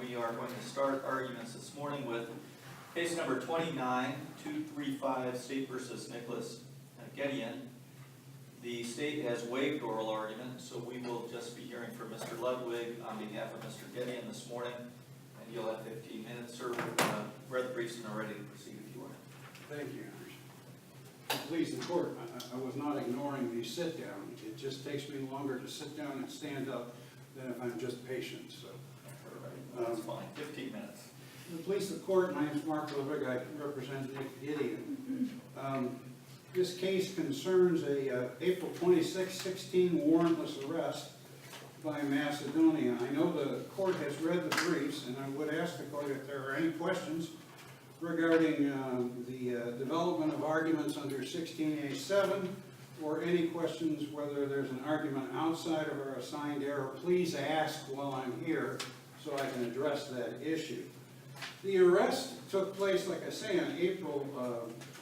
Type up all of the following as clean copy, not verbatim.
We are going to start arguments this morning with case number 29-235, State versus Nicholas Gedeon. The state has waived oral argument, so we will just be hearing from Mr. Ludwig on behalf of Mr. Gedeon this morning. And you'll have 15 minutes, sir. Read the briefs and are ready to proceed if you want. Thank you. Please, the court, I was not ignoring the sit down. It just takes me longer to sit down and stand up than if I'm just patient. So that's fine. 15 minutes. Please, the court, my name is Mark Ludwig. I represent Nick Gedeon. This case concerns a April 26, 16 warrantless arrest by Macedonia. I know the court has read the briefs, and I would ask the court if there are any questions regarding the development of arguments under 16A7, or any questions whether there's an argument outside of our assigned error. Please ask while I'm here so I can address that issue. The arrest took place, like I say, on April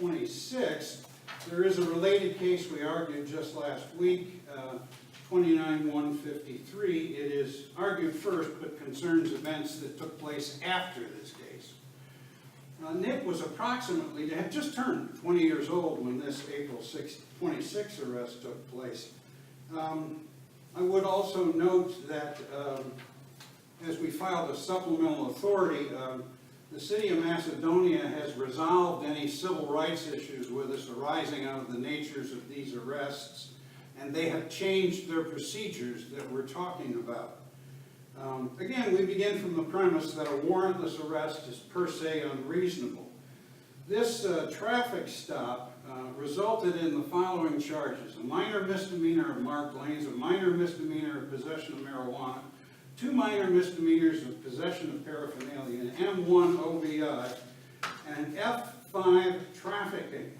26th. There is a related case we argued just last week, 29-153. It is argued first, but concerns events that took place after this case. Nick was approximately, had just turned 20 years old when this April 26 arrest took place. I would also note that as we filed a supplemental authority, the city of Macedonia has resolved any civil rights issues with us arising out of the natures of these arrests, and they have changed their procedures that we're talking about. Again, we begin from the premise that a warrantless arrest is per se unreasonable. This traffic stop resulted in the following charges: a minor misdemeanor of marked lanes, a minor misdemeanor of possession of marijuana, 2 minor misdemeanors of possession of paraphernalia, an M1 OVI, and F5 trafficking.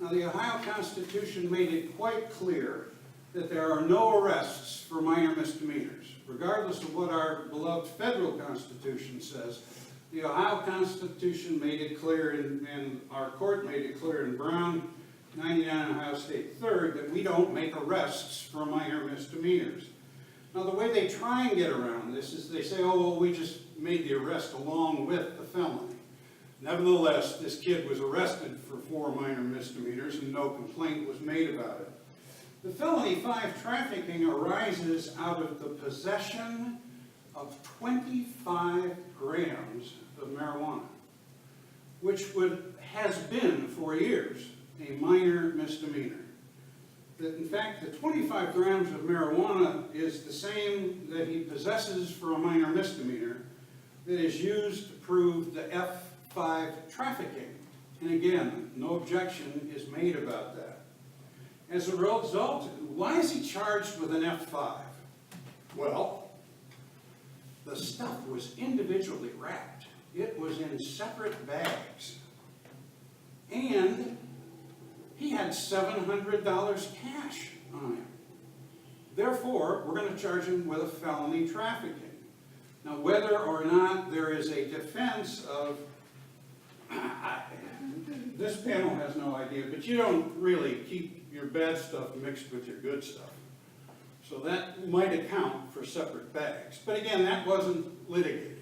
Now, the Ohio Constitution made it quite clear that there are no arrests for minor misdemeanors. Regardless of what our beloved federal Constitution says, the Ohio Constitution made it clear, and our court made it clear in Brown 99 Ohio State 3rd, that we don't make arrests for minor misdemeanors. Now, the way they try and get around this is they say, oh, well, we just made the arrest along with the felony. Nevertheless, this kid was arrested for 4 minor misdemeanors and no complaint was made about it. The felony 5 trafficking arises out of the possession of 25 grams of marijuana, which has been for years a minor misdemeanor. That in fact the 25 grams of marijuana is the same that he possesses for a minor misdemeanor that is used to prove the F5 trafficking. And again, no objection is made about that. As a result, why is he charged with an F5? Well, the stuff was individually wrapped. It was in separate bags. And he had $700 cash on him. Therefore, we're going to charge him with a felony trafficking. Now, whether or not there is a defense of, this panel has no idea, but you don't really keep your bad stuff mixed with your good stuff. So that might account for separate bags. But again, that wasn't litigated.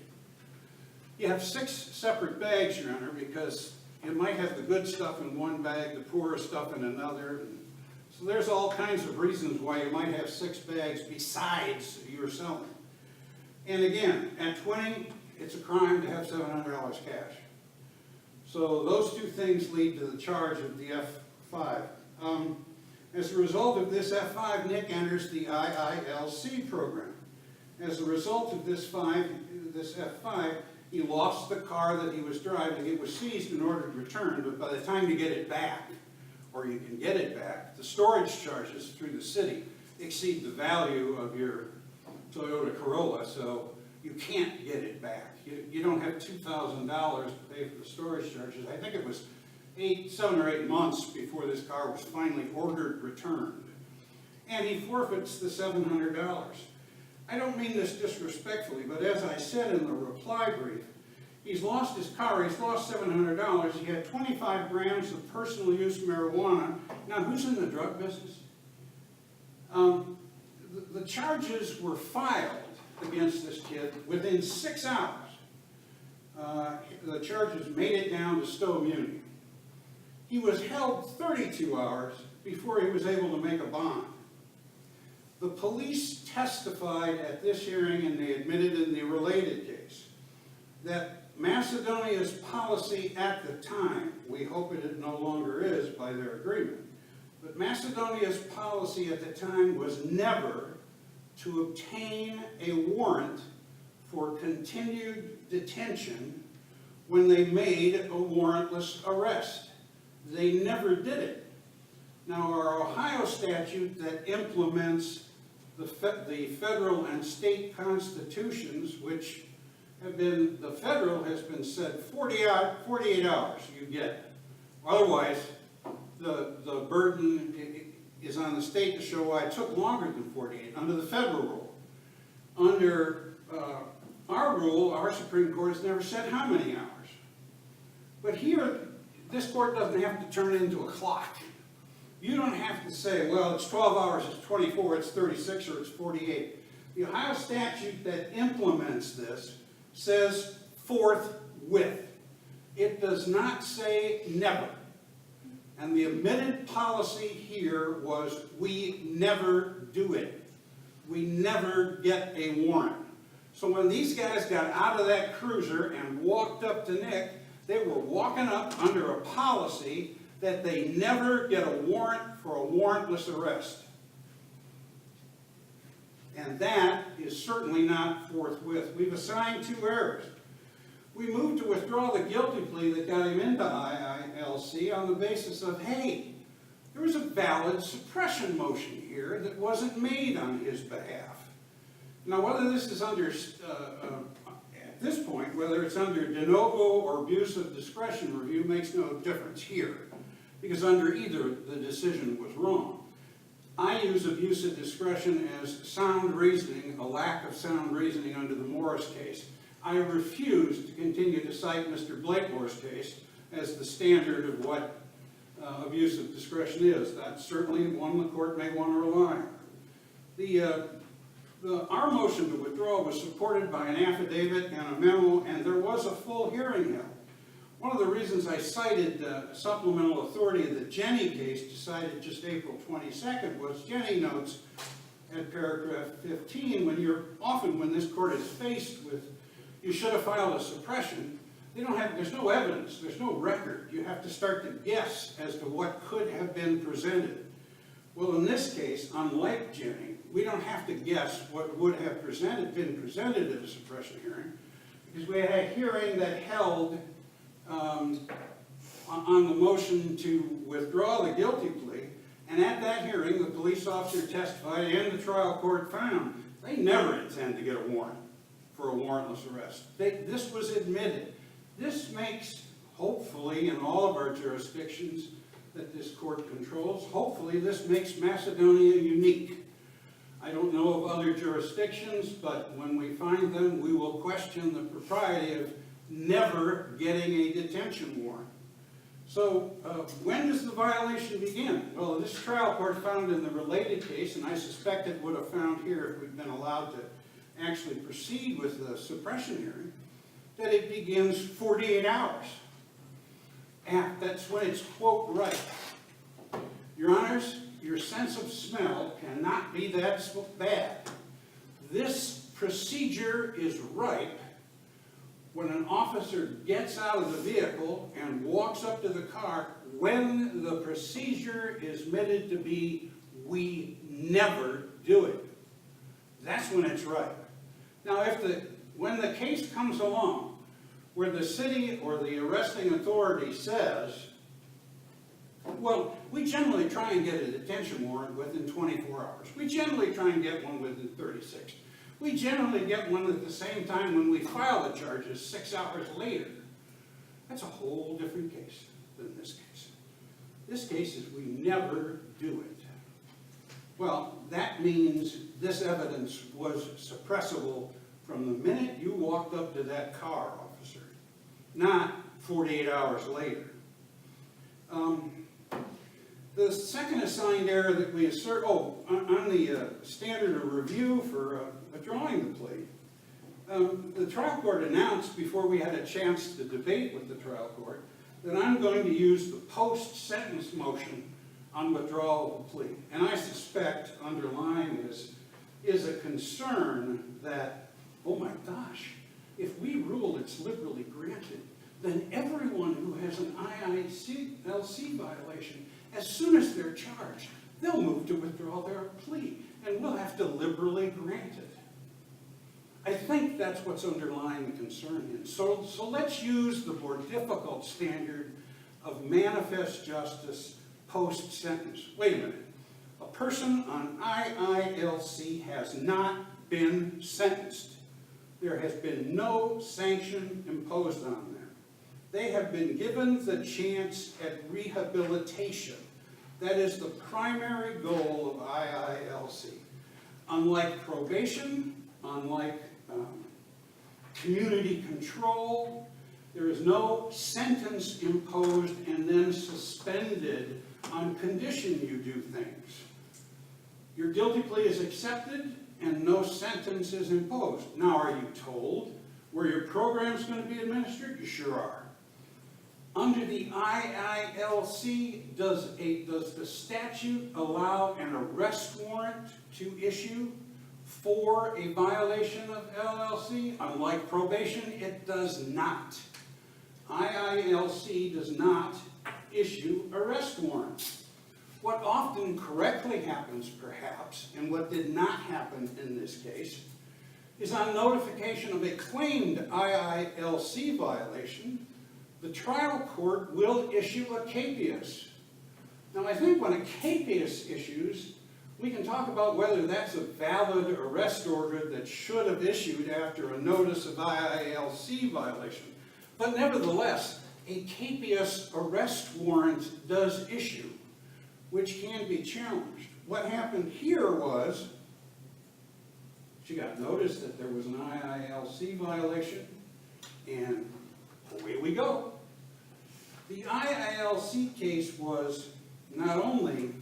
You have 6 separate bags, Your Honor, because you might have the good stuff in one bag, the poorer stuff in another. So there's all kinds of reasons why you might have 6 bags besides your selling. And again, at 20, it's a crime to have $700 cash. So those 2 things lead to the charge of the F5. As a result of this F5, Nick enters the IILC program. As a result of this F5, he lost the car that he was driving. It was seized in order to return, but by the time you get it back, or you can get it back, the storage charges through the city exceed the value of your Toyota Corolla, so you can't get it back. You don't have $2,000 to pay for the storage charges. I think it was 7 or 8 months before this car was finally ordered returned. And he forfeits the $700. I don't mean this disrespectfully, but as I said in the reply brief, he's lost his car, he's lost $700, he had 25 grams of personal use marijuana. Now, who's in the drug business? The charges were filed against this kid within 6 hours. the charges made it down to Stowe Muni. He was held 32 hours before he was able to make a bond. The police testified at this hearing, and they admitted in the related case, that Macedonia's policy at the time, we hope it no longer is by their agreement, but Macedonia's policy at the time was never to obtain a warrant for continued detention when they made a warrantless arrest. They never did it. Now, our Ohio statute that implements the federal and state constitutions, which have been, the federal has been said 48 hours you get it. Otherwise, the burden is on the state to show why it took longer than 48 under the federal rule. Under our rule, our Supreme Court has never said how many hours. But here, this court doesn't have to turn it into a clock. You don't have to say, well, it's 12 hours, it's 24, it's 36, or it's 48. The Ohio statute that implements this says forthwith. It does not say never. And the admitted policy here was we never do it. We never get a warrant. So when these guys got out of that cruiser and walked up to Nick, they were walking up under a policy that they never get a warrant for a warrantless arrest. And that is certainly not forthwith. We've assigned 2 errors. We moved to withdraw the guilty plea that got him into IILC on the basis of, hey, there was a valid suppression motion here that wasn't made on his behalf. Now, whether this is under, at this point, whether it's under de novo or abuse of discretion review makes no difference here, because under either, the decision was wrong. I use abuse of discretion as sound reasoning, a lack of sound reasoning under the Morris case. I refuse to continue to cite Mr. Blakemore's case as the standard of what abuse of discretion is. That's certainly one the court may want to rely on. Our motion to withdraw was supported by an affidavit and a memo, and there was a full hearing held. One of the reasons I cited supplemental authority of the Jenny case decided just April 22nd was Jenny notes at paragraph 15, when this court is faced with, you should have filed a suppression, there's no evidence, there's no record. You have to start to guess as to what could have been presented. Well, in this case, unlike Jenny, we don't have to guess what would have been presented at a suppression hearing, because we had a hearing that held on the motion to withdraw the guilty plea, and at that hearing, the police officer testified and the trial court found they never intend to get a warrant for a warrantless arrest. This was admitted. This makes, hopefully, in all of our jurisdictions that this court controls, hopefully this makes Macedonia unique. I don't know of other jurisdictions, but when we find them, we will question the propriety of never getting a detention warrant. So when does the violation begin? Well, this trial court found in the related case, and I suspect it would have found here if we'd been allowed to actually proceed with the suppression hearing, that it begins 48 hours. And that's when it's, quote, right. Your Honors, your sense of smell cannot be that bad. This procedure is ripe when an officer gets out of the vehicle and walks up to the car, when the procedure is meant to be, we never do it. That's when it's ripe. Now, when the case comes along where the city or the arresting authority says, well, we generally try and get a detention warrant within 24 hours. We generally try and get one within 36. We generally get one at the same time when we file the charges 6 hours later. That's a whole different case than this case. This case is we never do it. Well, that means this evidence was suppressible from the minute you walked up to that car, officer, not 48 hours later. The second assigned error that we assert, on the standard of review for withdrawing the plea, the trial court announced before we had a chance to debate with the trial court that I'm going to use the post-sentence motion on withdrawal of the plea. And I suspect underlying this is a concern that, oh my gosh, if we rule it's liberally granted, then everyone who has an IILC violation, as soon as they're charged, they'll move to withdraw their plea, and we'll have to liberally grant it. I think that's what's underlying the concern here. So let's use the more difficult standard of manifest justice post-sentence. Wait a minute. A person on IILC has not been sentenced. There has been no sanction imposed on them. They have been given the chance at rehabilitation. That is the primary goal of IILC. Unlike probation, unlike community control, there is no sentence imposed and then suspended on condition you do things. Your guilty plea is accepted and no sentence is imposed. Now, are you told where your program is going to be administered? You sure are. Under the IILC, does the statute allow an arrest warrant to issue for a violation of LLC? Unlike probation, it does not. IILC does not issue arrest warrants. What often correctly happens, perhaps, and what did not happen in this case, is on notification of a claimed IILC violation, the trial court will issue a capias. Now, I think when a capias issues, we can talk about whether that's a valid arrest order that should have issued after a notice of IILC violation. But nevertheless, a capias arrest warrant does issue, which can be challenged. What happened here was, she got notice that there was an IILC violation, and away we go. The IILC case was not only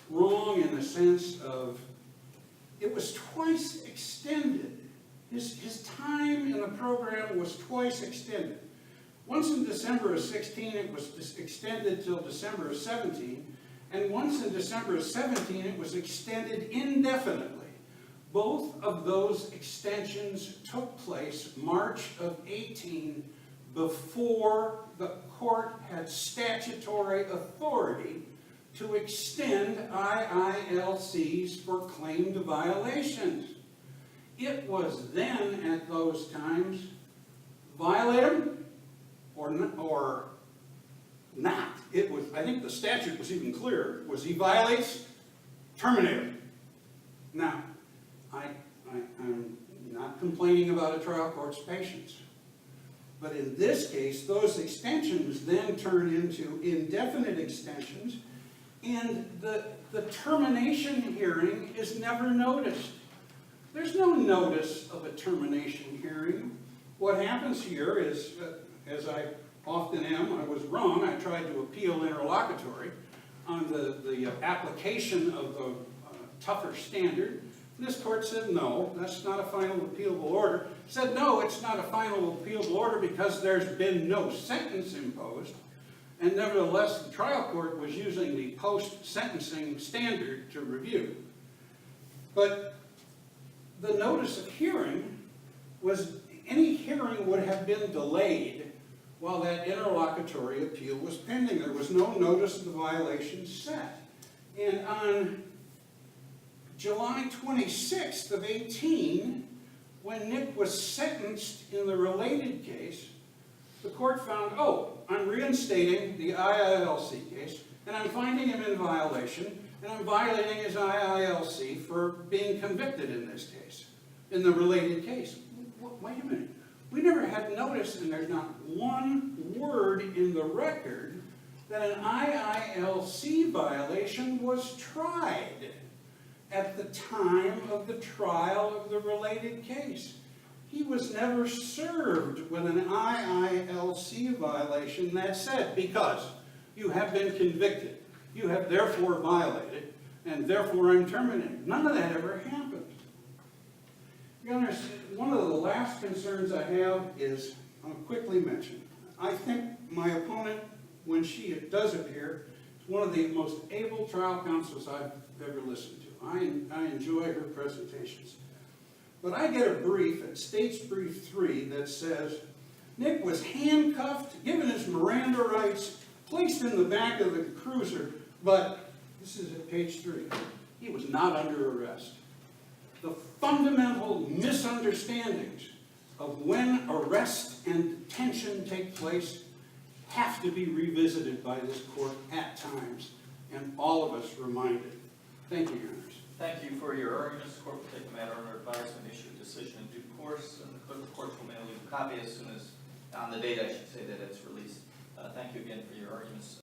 wrong in the sense of it was twice extended. His time in the program was twice extended. Once in December of 16, it was extended till December of 17, and once in December of 17, it was extended indefinitely. Both of those extensions took place March of 18 before the court had statutory authority to extend IILCs for claimed violations. It was then, at those times, violate them or not. It was, I think the statute was even clearer. Was he violates, terminate him. Now, I'm not complaining about a trial court's patience. But in this case, those extensions then turn into indefinite extensions, and the termination hearing is never noticed. There's no notice of a termination hearing. What happens here is, as I often am, I was wrong, I tried to appeal interlocutory on the application of the tougher standard. This court said, no, that's not a final appealable order. Said, no, it's not a final appealable order because there's been no sentence imposed. And nevertheless, the trial court was using the post-sentencing standard to review. But the notice of hearing was, any hearing would have been delayed while that interlocutory appeal was pending. There was no notice of the violation set. And on July 26th of 18, when Nick was sentenced in the related case, the court found, oh, I'm reinstating the IILC case, and I'm finding him in violation, and I'm violating his IILC for being convicted in this case, in the related case. Wait a minute. We never had notice, and there's not one word in the record that an IILC violation was tried at the time of the trial of the related case. He was never served with an IILC violation that said, because you have been convicted, you have therefore violated, and therefore I'm terminated. None of that ever happened. Your Honor, one of the last concerns I have is, I'll quickly mention, I think my opponent, when she does appear, is one of the most able trial counsels I've ever listened to. I enjoy her presentations. But I get a brief at State's Brief 3 that says, Nick was handcuffed, given his Miranda rights, placed in the back of the cruiser, but, this is at page 3, he was not under arrest. The fundamental misunderstandings of when arrest and detention take place have to be revisited by this court at times, and all of us reminded. Thank you, Your Honors. Thank you for your arguments. The court will take the matter under advisement, issue a decision in due course, and the clerk of court will mail you a copy as soon as, on the date I should say, that it's released. Thank you again for your arguments.